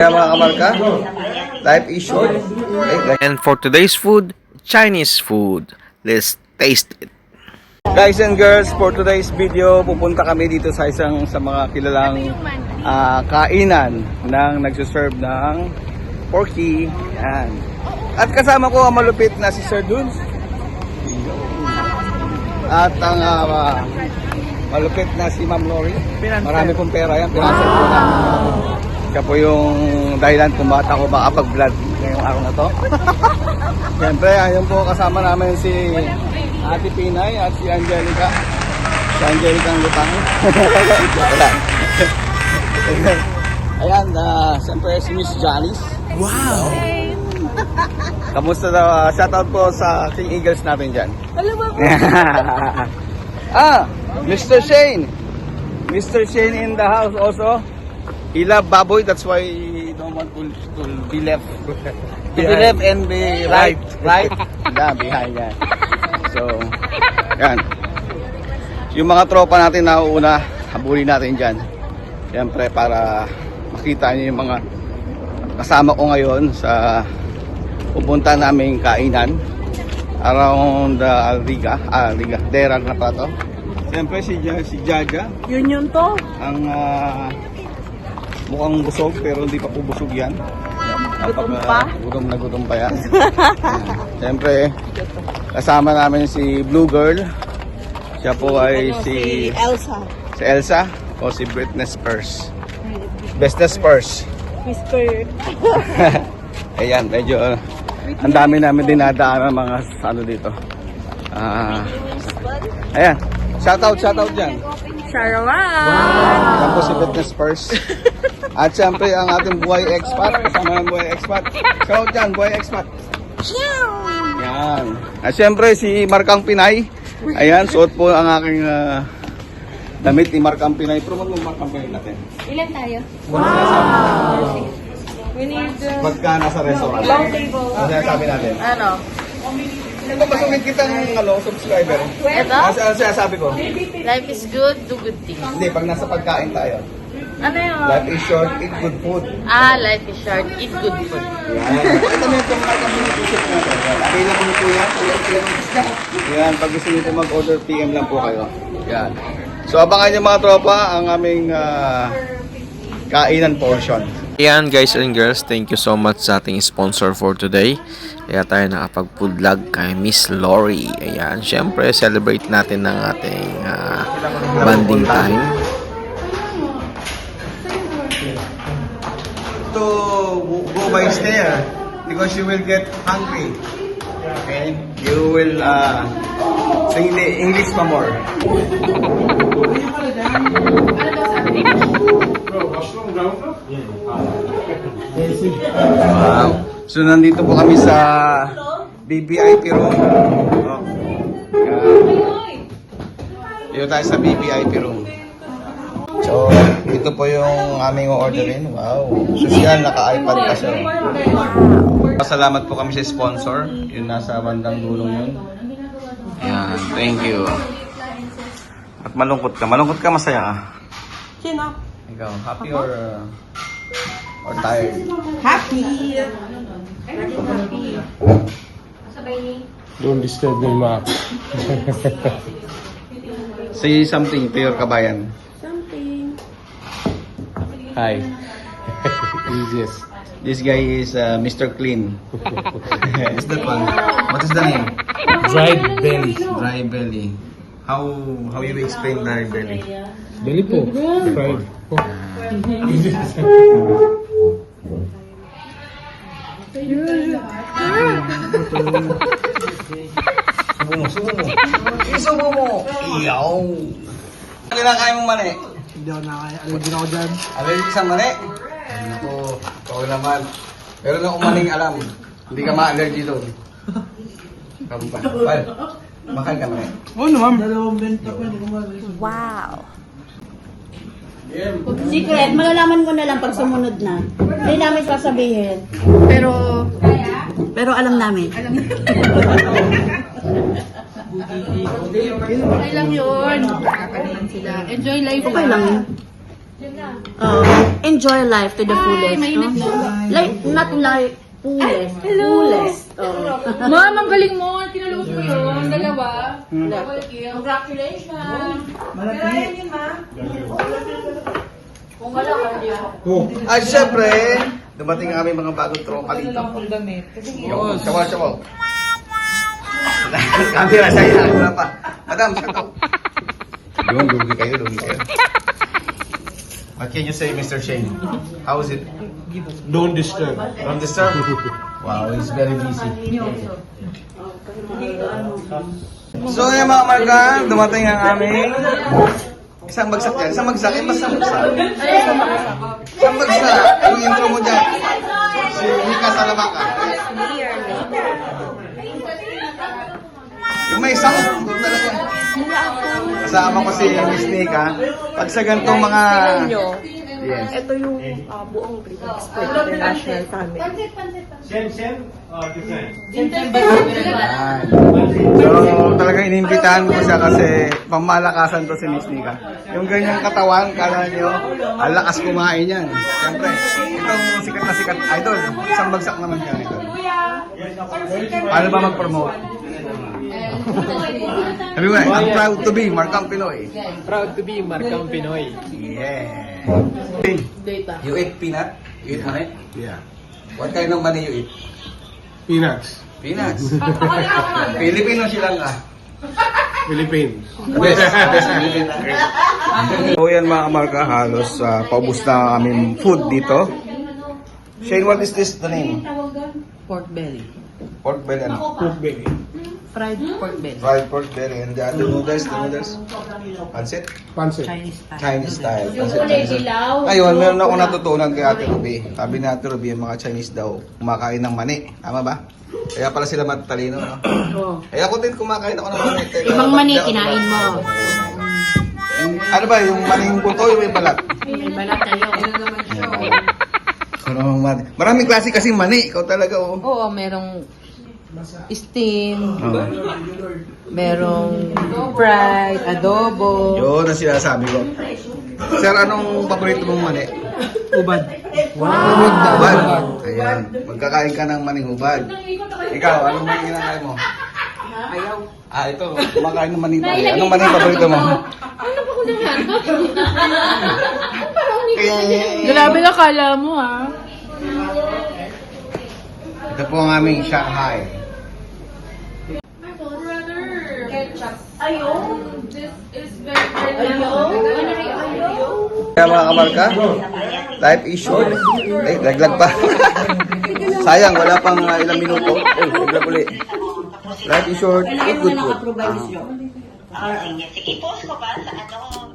Kaya mga kamarka, life is short. And for today's food, Chinese food. Let's taste it. Guys and girls, for today's video, pupunta kami dito sa isang sa mga kilalang kainan ng nagsuserve ng porky. Yan. At kasama ko ang malupit na si Sir Dunes. At ang malupit na si Ma'am Lori. Marami pong pera yan. Pinasal ko na. Siya po yung dahilan kung bakit ako makapag-vlog ngayong araw na to. Siyempre, ayun po kasama namin si Ate Pinay at si Angelica. Si Angelica ang lutang. Ayan, siyempre si Miss Janice. Wow! Kamusta daw? Shoutout po sa King Eagles natin dyan. Alam mo po. Mr. Shane. Mr. Shane in the house also. He love baboy, that's why he don't want to be left. To be left and be right. Right? Yeah, behind yan. So, yan. Yung mga tropa natin na una, habulin natin dyan. Siyempre, para makita nyo yung mga kasama ko ngayon sa pupunta naming kainan around Riga. Riga. Deran na pa to. Siyempre, si Jaja. Yun to. Ang mukhang busog pero hindi pa po busog yan. Gutom pa? Gutom pa yan. Siyempre, kasama namin si Blue Girl. Siya po ay si Elsa. Si Elsa o si Britney Spears. Britney Spears. Whisper. Ayan, medyo ang dami namin dinadaan ng mga ano dito. Ayan, shoutout dyan. Sharawan! Yan po si Britney Spears. At syempre ang ating buhay expat, kasama ng buhay expat. Shout dyan, buhay expat. Yan. At syempre si Markang Pinay. Ayan, suot po ang aking damit ni Markang Pinay. Promote mo Markang Pinay natin. Ilan tayo? Wow! We need Pagka nasa restaurant. long table. Ano sinasabi natin? Ano? Kung masungit kitang subscriber. Ito? Ano sinasabi ko? Life is good, do good things. Hindi, pag nasa pagkain tayo. Ano yun? Life is short, eat good food. Life is short, eat good food. Yan. Pakita mo yung Markang Pinay t-shirt natin. Available po yan. Yan, pag gusto nyo po mag-order, PM lang po kayo. Yan. So abangan nyo mga tropa ang aming kainan portion. Ayan guys and girls, thank you so much sa ating sponsor for today. Kaya tayo nakapag-food vlog kay Miss Lori. Ayan, syempre celebrate natin ng ating bonding time. To go by stair because you will get hungry. Okay? You will sing the English pa more. Wow. So nandito po kami sa BBIP room. Oh. Dito tayo sa BBIP room. So, ito po yung aming orderin. Wow. Social, naka-iPad pa siya. Pasalamat po kami sa sponsor. Yung nasa bandang dulong yun. Ayan, thank you. At malungkot ka. Malungkot ka, masaya ka. Sino? Ikaw, happy or tired? Happy! Don't disturb me, ma. Say something to your kabayan. Something. Hi. Easiest. This guy is Mr. Clean. What's that one? What is the name? Dried belly. Dry belly. How you explain dry belly? Belly po. Fried po. Subo mo. Isubo mo. Iyaw. Kinakain mong mani? Hindi ako nakakaya. Allergic ako dyan. Allergic sa mani? Ako, ikaw naman. Pero na umaning alam, hindi ka ma-allergy doon. Kamu pa. Pal, makan ka mani. Oo naman. Wow! Secret, malalaman ko na lang pag sumunod na. Hindi namin sasabihin. Pero alam namin. Okay lang yun. Nakakalimutan sila. Enjoy life Okay lang yun. enjoy life to the fullest. No? Like, not like fullest. Fullest. Ma'am, ang galing mo. Tinalong ko yun. Dalawa. Congratulations. At syempre, dumating ang aming mga bagong tropa dito. Yung sawaw-sawaw. Camera saya, wala pa. Madam, shut up. Yung lugi kayo. What can you say, Mr. Shane? How is it? Don't disturb. Don't disturb? Wow, he's very busy. So yung mga marka, dumating ang aming isang bagsak yan. Isang bagsak, isang bagsak. Isang bagsak. Yung intro mo dyan. Si Mika Salamaka. Yung may sound. Doon talaga. Kasama ko si Miss Nika. Pag sa ganitong mga... Yes. Ito yung buong expert international family. So, talagang inimbitahan ko siya kasi pamalakasan to si Miss Nika. Yung ganyang katawan, kala nyo, ang lakas kumain yan. Siyempre, itong sikat na sikat idol, isang bagsak naman siya idol. Paano ba mag-promote? Sabi ko I'm proud to be Markang Pinoy. Proud to be Markang Pinoy. Yeah. You eat peanut? You eat money? Yeah. What kind of money you eat? Peanuts. Peanuts. Filipino silang Philippines. Best Filipino. So yan mga kamarka, halos paubos na ang aming food dito. Shane, what is this the name? Pork belly. Pork belly and Pork belly. Fried pork belly. fried pork belly and the other noodles, Pancit? Pancit. Chinese style. Pancit. Ngayon, meron ako natutunan kay Ate Ruby. Sabi ni Ate Ruby, yung mga Chinese daw, kumakain ng mani. Tama ba? Kaya pala sila matatalino, no? Eh ako din kumakain ako ng mani. Ibang mani, kinain mo. Ano ba, yung maning buto, yung may balat? May balat tayo. Maraming klase kasing mani. Ikaw talaga, oh. Oo, merong steam, merong fried, adobo. Yun ang sinasabi ko. Sir, anong paborito mong mani? Ubad. Hubad. Ayan. Magkakain ka ng maning hubad. Ikaw, anong mani kinakain mo? Ayaw. Ito. Kumakain ng mani tayo. Anong mani paborito mo? Grabe na kala mo, ha? Ito po ang aming Shanghai. Kaya mga kamarka, life is short. Ay, laglag pa. Sayang, wala pang ilang minuto. Ay, laglag ulit. Life is short, eat good food. Sige, post ko ba sa ano?